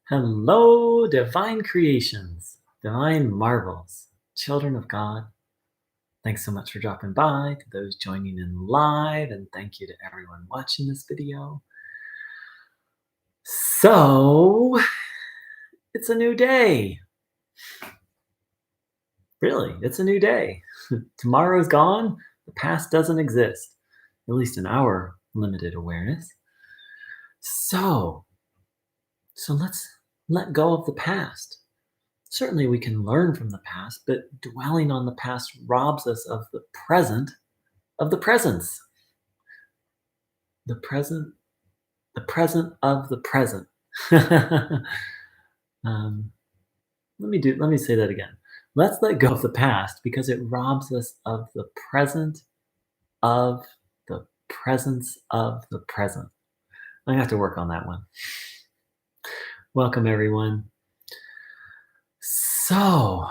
Hello, divine creations, divine marvels, children of God. Thanks so much for dropping by, to those joining in live, and thank you to everyone watching this video. So, it's a new day. Really, it's a new day. Tomorrow's gone, the past doesn't exist, at least in our limited awareness. So let's let go of the past. Certainly, we can learn from the past, but dwelling on the past robs us of the present, of the presence. The present, the present of the present. um, let me say that again. Let's let go of the past because it robs us of the present of the presence of the present. I have to work on that one. Welcome, everyone. So,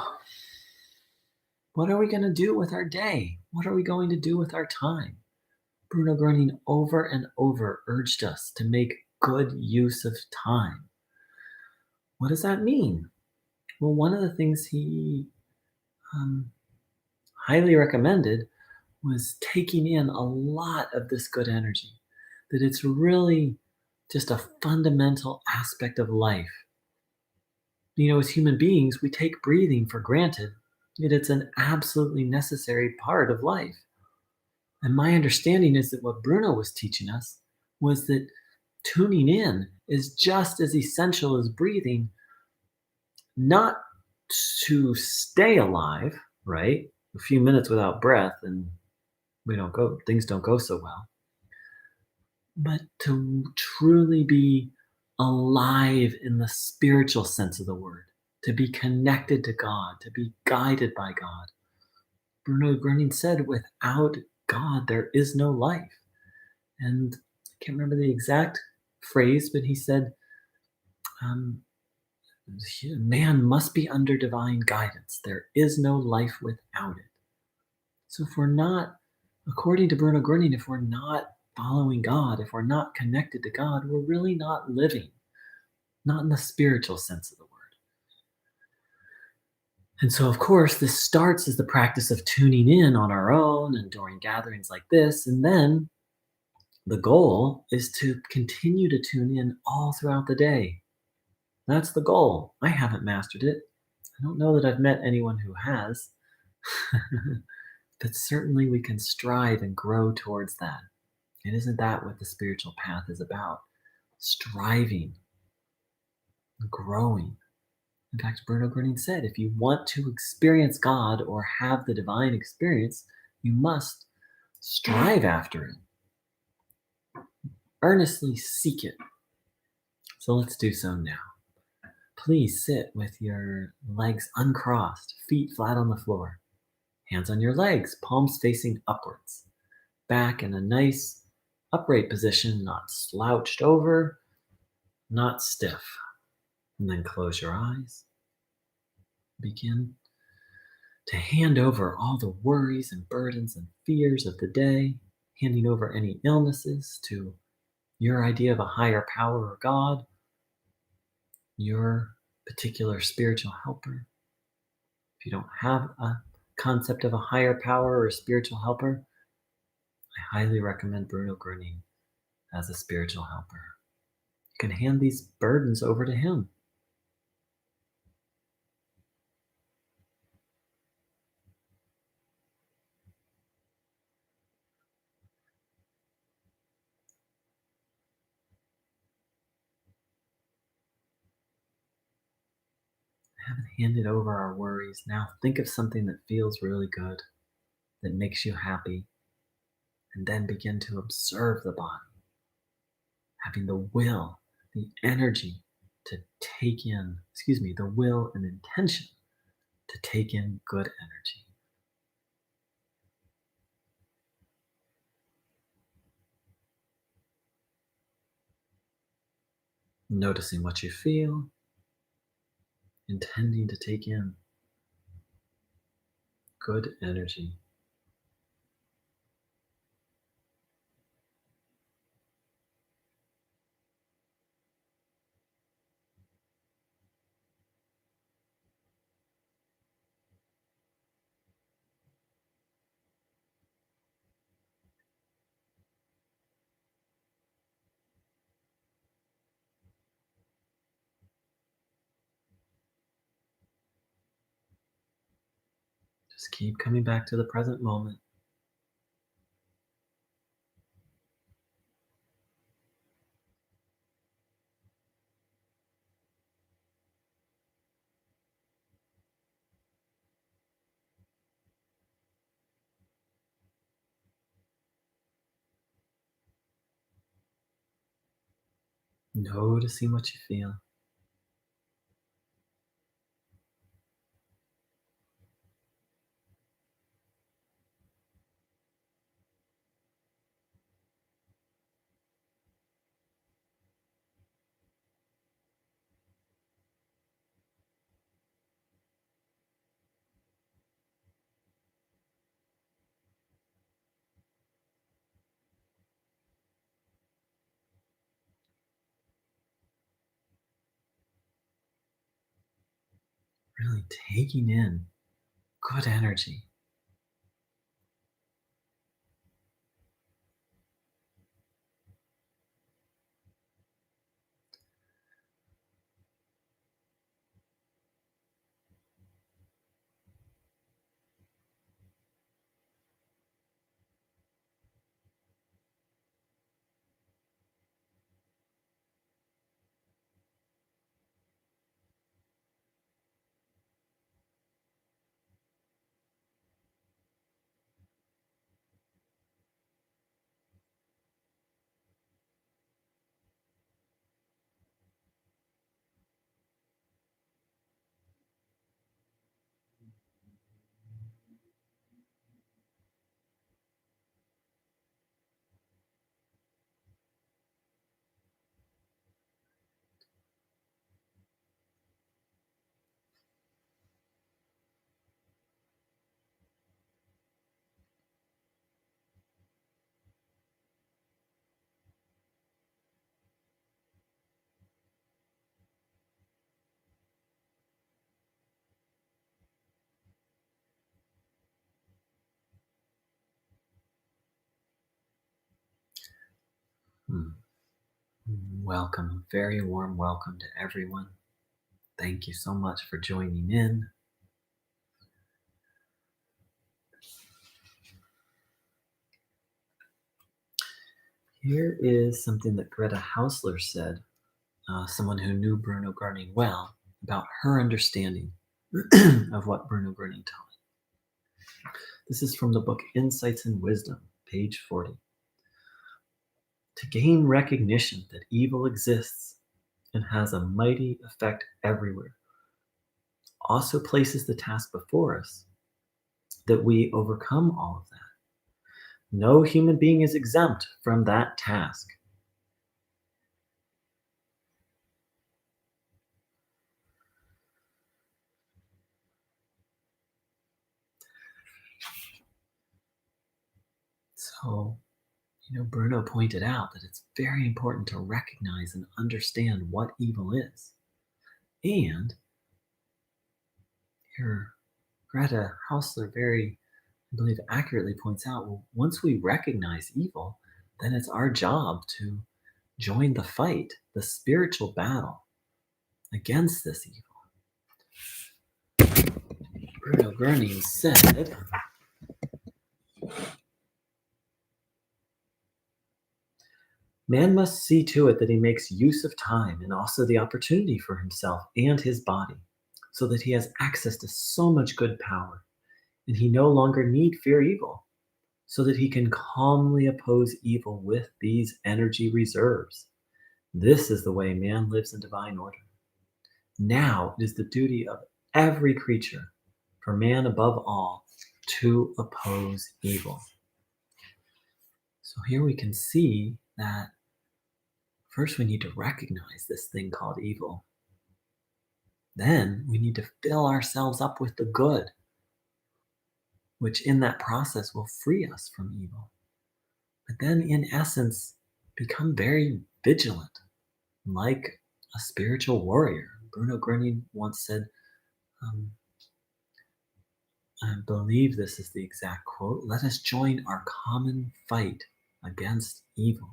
what are we going to do with our day? What are we going to do with our time? Bruno Groening over and over urged us to make good use of time. What does that mean? Well, one of the things he highly recommended was taking in a lot of this good energy, that it's really just a fundamental aspect of life. You know, as human beings, we take breathing for granted, yet it's an absolutely necessary part of life. And my understanding is that what Bruno was teaching us was that tuning in is just as essential as breathing, not to stay alive, right? A few minutes without breath and things don't go so well, but to truly be alive in the spiritual sense of the word, to be connected to God, to be guided by God. Bruno Groening said, without God, there is no life. And I can't remember the exact phrase, but he said, man must be under divine guidance. There is no life without it. So if we're not, according to Bruno Groening, if we're not following God, if we're not connected to God, we're really not living, not in the spiritual sense of the word. And so, of course, this starts as the practice of tuning in on our own and during gatherings like this. And then the goal is to continue to tune in all throughout the day. That's the goal. I haven't mastered it. I don't know that I've met anyone who has. But certainly we can strive and grow towards that. And isn't that what the spiritual path is about? Striving, growing. In fact, Bruno Groening said, if you want to experience God or have the divine experience, you must strive after it. Earnestly seek it. So let's do so now. Please sit with your legs uncrossed, feet flat on the floor. Hands on your legs, palms facing upwards. Back in a nice upright position, not slouched over, not stiff. And then close your eyes. Begin to hand over all the worries and burdens and fears of the day, handing over any illnesses to your idea of a higher power or God, your particular spiritual helper. If you don't have a concept of a higher power or a spiritual helper, I highly recommend Bruno Groening as a spiritual helper. You can hand these burdens over to him. Haven't handed over our worries. Now think of something that feels really good, that makes you happy, and then begin to observe the body, having the will, the energy to take in, the will and intention to take in good energy. Noticing what you feel, intending to take in good energy. Just keep coming back to the present moment. Noticing what you feel. Really taking in good energy. Hmm. Welcome, very warm welcome to everyone. Thank you so much for joining in. Here is something that Greta Hausler said, someone who knew Bruno Groening well, about her understanding of what Bruno Groening taught. This is from the book Insights and Wisdom, page 40. To gain recognition that evil exists and has a mighty effect everywhere also places the task before us that we overcome all of that. No human being is exempt from that task. So, Bruno pointed out that it's very important to recognize and understand what evil is. And here, Greta Hausler very, I believe, accurately points out, well, once we recognize evil, then it's our job to join the fight, the spiritual battle against this evil. Bruno Groening said, man must see to it that he makes use of time and also the opportunity for himself and his body, so that he has access to so much good power, and he no longer need fear evil, so that he can calmly oppose evil with these energy reserves. This is the way man lives in divine order. Now it is the duty of every creature, for man above all, to oppose evil. So here we can see that first we need to recognize this thing called evil. Then we need to fill ourselves up with the good, which in that process will free us from evil. But then, in essence, become very vigilant, like a spiritual warrior. Bruno Groening once said, um, I believe this is the exact quote, let us join our common fight against evil.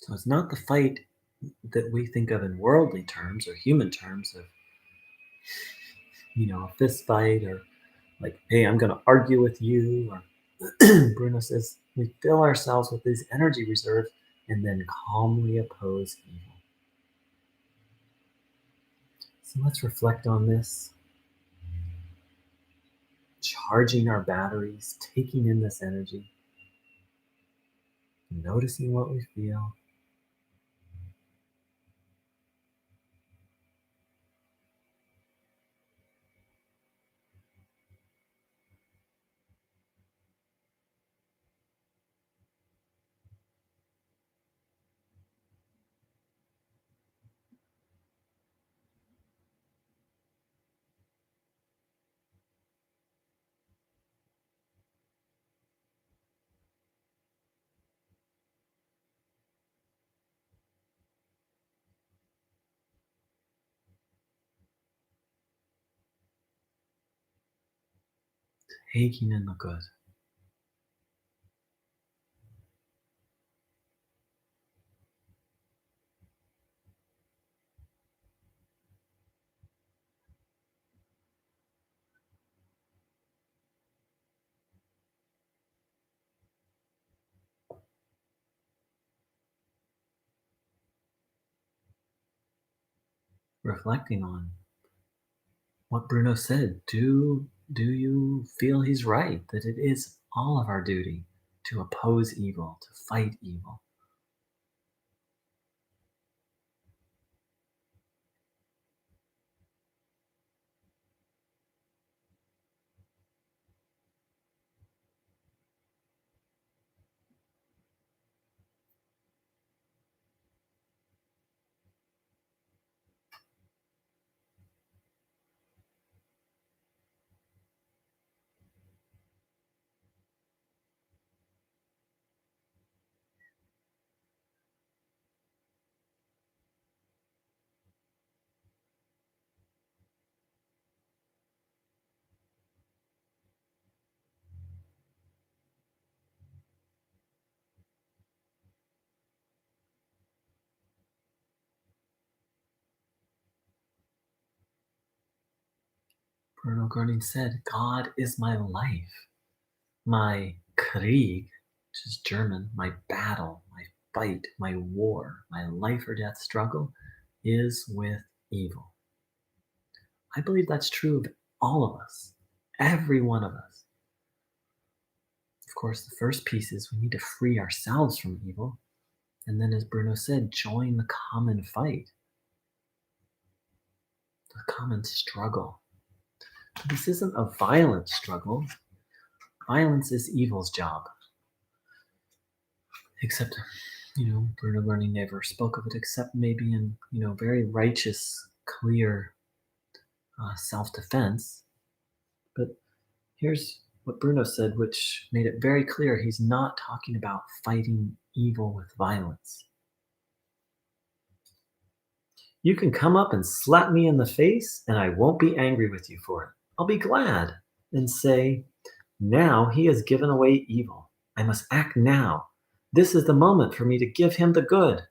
So it's not the fight that we think of in worldly terms or human terms of a fist fight, or like, hey, I'm going to argue with you. Or Bruno says we fill ourselves with these energy reserves and then calmly oppose evil. So let's reflect on this, charging our batteries, taking in this energy, noticing what we feel. Taking in the good. Reflecting on what Bruno said. Do you feel he's right, that it is all of our duty to oppose evil, to fight evil? Bruno Groening said, God is my life, my Krieg, which is German, my battle, my fight, my war, my life or death struggle is with evil. I believe that's true of all of us, every one of us. Of course, the first piece is we need to free ourselves from evil. And then, as Bruno said, join the common fight, the common struggle. This isn't a violent struggle. Violence is evil's job. Except, Bruno Groening never spoke of it except maybe in, very righteous, clear self-defense. But here's what Bruno said, which made it very clear he's not talking about fighting evil with violence. You can come up and slap me in the face, and I won't be angry with you for it. I'll be glad and say, now he has given away evil. I must act now. This is the moment for me to give him the good.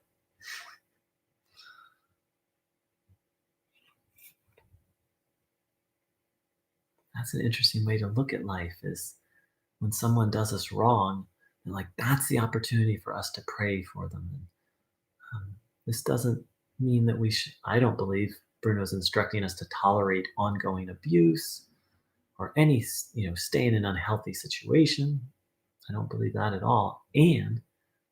That's an interesting way to look at life, is when someone does us wrong, and like that's the opportunity for us to pray for them. And, this doesn't mean that we should, I don't believe Bruno's instructing us to tolerate ongoing abuse or any, stay in an unhealthy situation. I don't believe that at all. And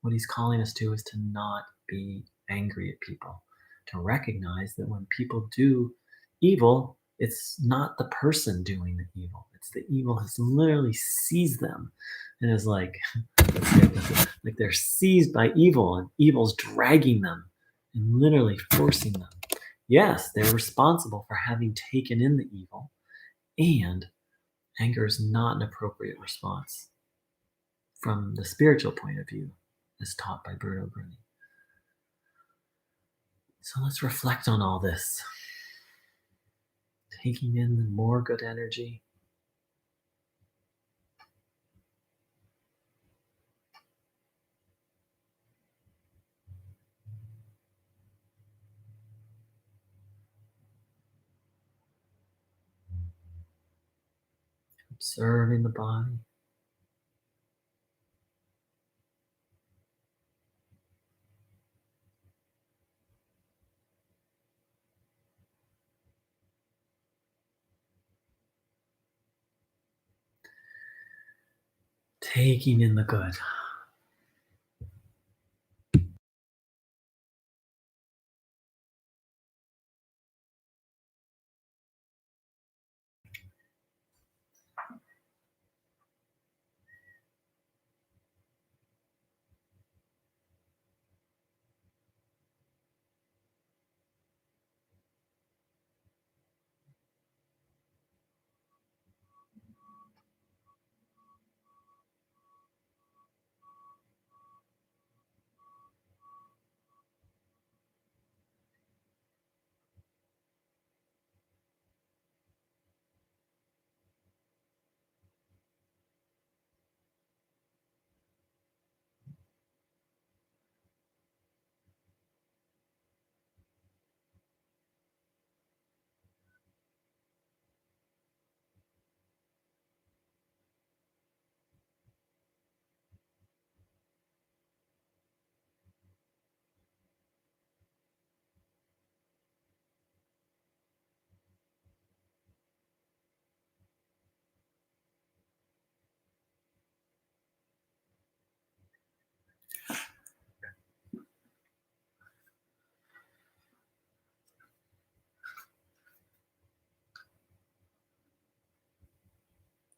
what he's calling us to is to not be angry at people, to recognize that when people do evil, it's not the person doing the evil. It's the evil has literally seized them and is like, like they're seized by evil, and evil's dragging them and literally forcing them. Yes, they're responsible for having taken in the evil, and anger is not an appropriate response from the spiritual point of view, as taught by Bruno Groening. So let's reflect on all this, taking in the more good energy. observing the body, taking in the good.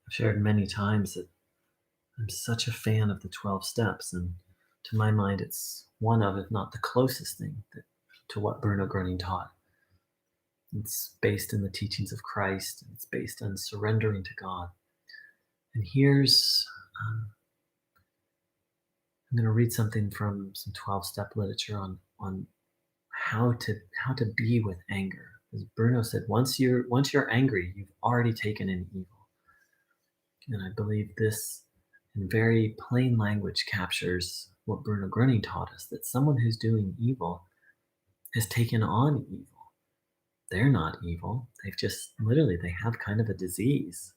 I've shared many times that I'm such a fan of the 12 steps, and to my mind, it's one of, if not the closest thing to what Bruno Groening taught. It's based in the teachings of Christ, and it's based on surrendering to God. And um, I'm going to read something from some 12-step literature on how to be with anger. As Bruno said, once you're angry, you've already taken in evil. And I believe this, in very plain language, captures what Bruno Groening taught us, that someone who's doing evil has taken on evil. They're not evil. They've just literally, they have kind of a disease,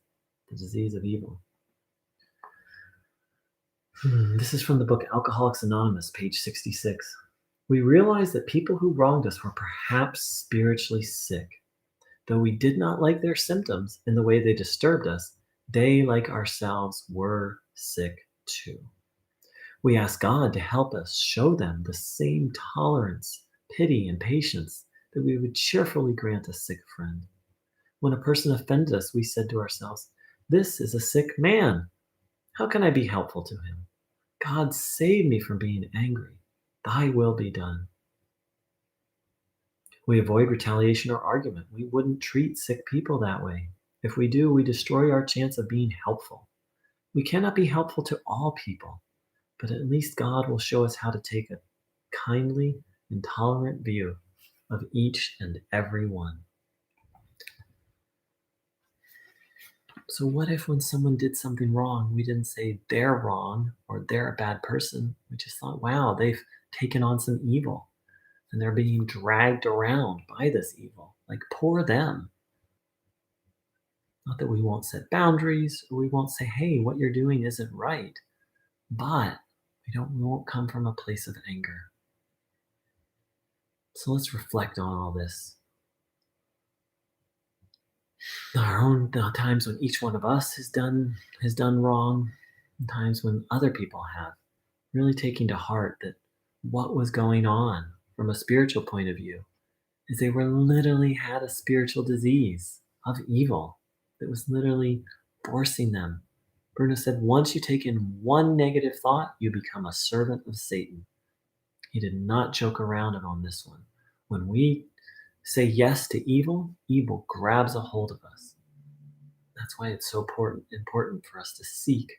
the disease of evil. This is from the book Alcoholics Anonymous, page 66. We realized that people who wronged us were perhaps spiritually sick. Though we did not like their symptoms and the way they disturbed us, they, like ourselves, were sick too. We asked God to help us show them the same tolerance, pity, and patience that we would cheerfully grant a sick friend. When a person offended us, we said to ourselves, "This is a sick man. How can I be helpful to him? God, save me from being angry. Thy will be done." We avoid retaliation or argument. We wouldn't treat sick people that way. If we do, we destroy our chance of being helpful. We cannot be helpful to all people, but at least God will show us how to take a kindly and tolerant view of each and every one. So, what if when someone did something wrong, we didn't say they're wrong or they're a bad person? We just thought, wow, they've taken on some evil and they're being dragged around by this evil. Like, poor them. Not that we won't set boundaries or we won't say, hey, what you're doing isn't right, but we won't come from a place of anger. So let's reflect on all this. Our own the times when each one of us has done wrong, and times when other people have. Really taking to heart that what was going on from a spiritual point of view is they were literally had a spiritual disease of evil that was literally forcing them. Bruno said, once you take in one negative thought, you become a servant of Satan. He did not joke around on this one. When we say yes to evil, evil grabs a hold of us. That's why it's so important for us to seek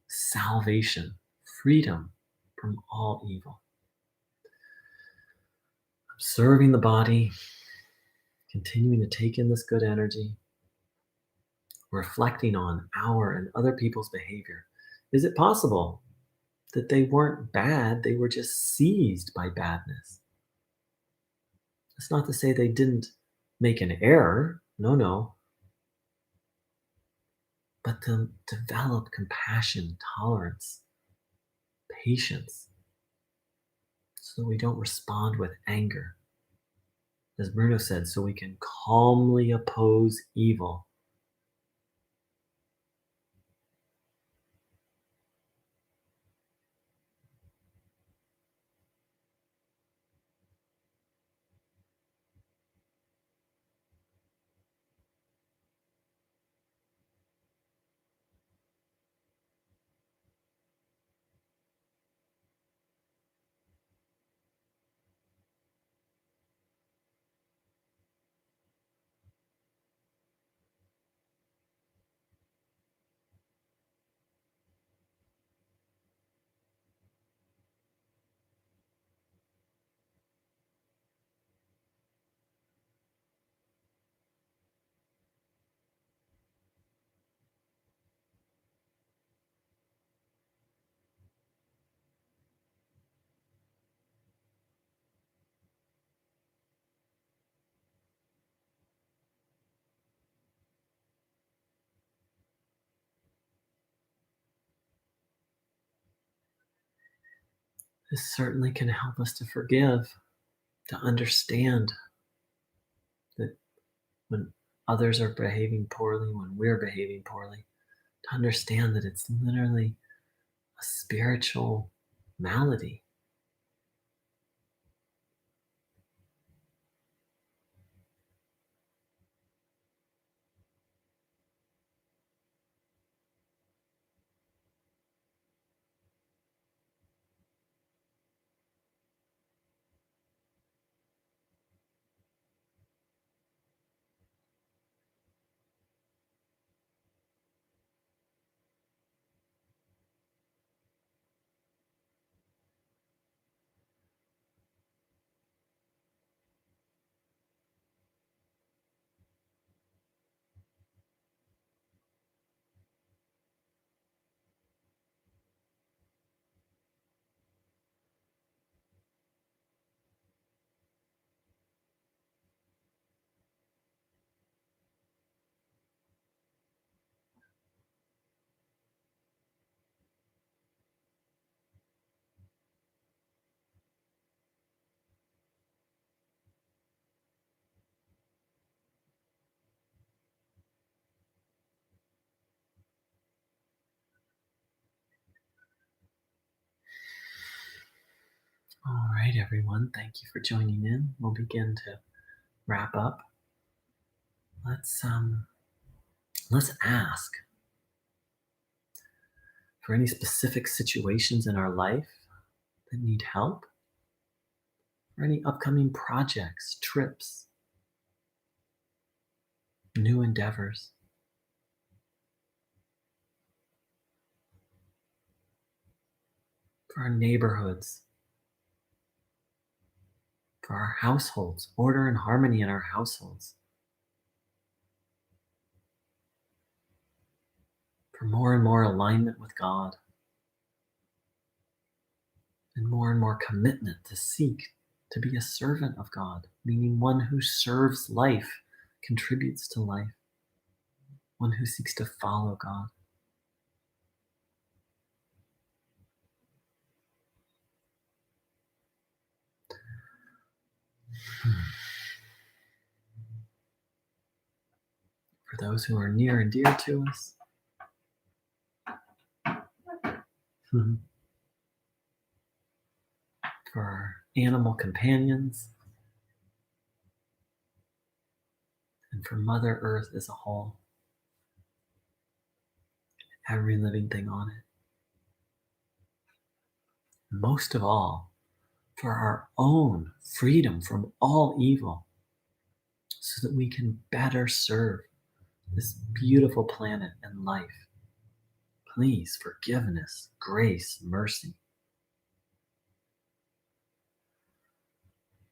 salvation, freedom from all evil. Observing the body, continuing to take in this good energy, reflecting on our and other people's behavior. Is it possible that they weren't bad, they were just seized by badness? That's not to say they didn't make an error. No, no. but to develop compassion, tolerance, patience, so that we don't respond with anger. As Bruno said, so we can calmly oppose evil. This certainly can help us to forgive, to understand that when others are behaving poorly, when we're behaving poorly, to understand that it's literally a spiritual malady. All right, everyone. Thank you for joining in. We'll begin to wrap up. Let's ask for any specific situations in our life that need help, or any upcoming projects, trips, new endeavors, for our neighborhoods, for our households, order and harmony in our households, for more and more alignment with God, and more commitment to seek to be a servant of God, meaning one who serves life, contributes to life, one who seeks to follow God. For those who are near and dear to us, for our animal companions, and for Mother Earth as a whole, every living thing on it. Most of all, for our own freedom from all evil, so that we can better serve this beautiful planet and life. Please, forgiveness, grace, mercy.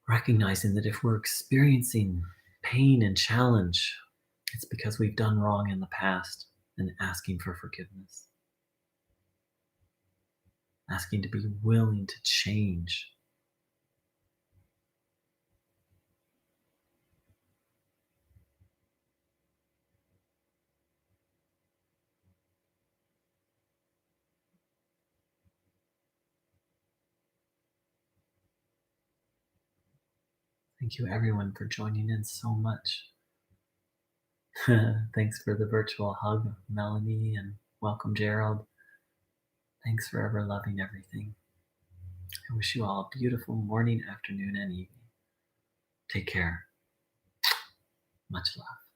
Recognizing that if we're experiencing pain and challenge, it's because we've done wrong in the past, and asking for forgiveness. Asking to be willing to change. Thank you, everyone, for joining in so much. Thanks for the virtual hug, Melanie, and welcome, Gerald. Thanks for ever loving everything. I wish you all a beautiful morning, afternoon, and evening. Take care. Much love.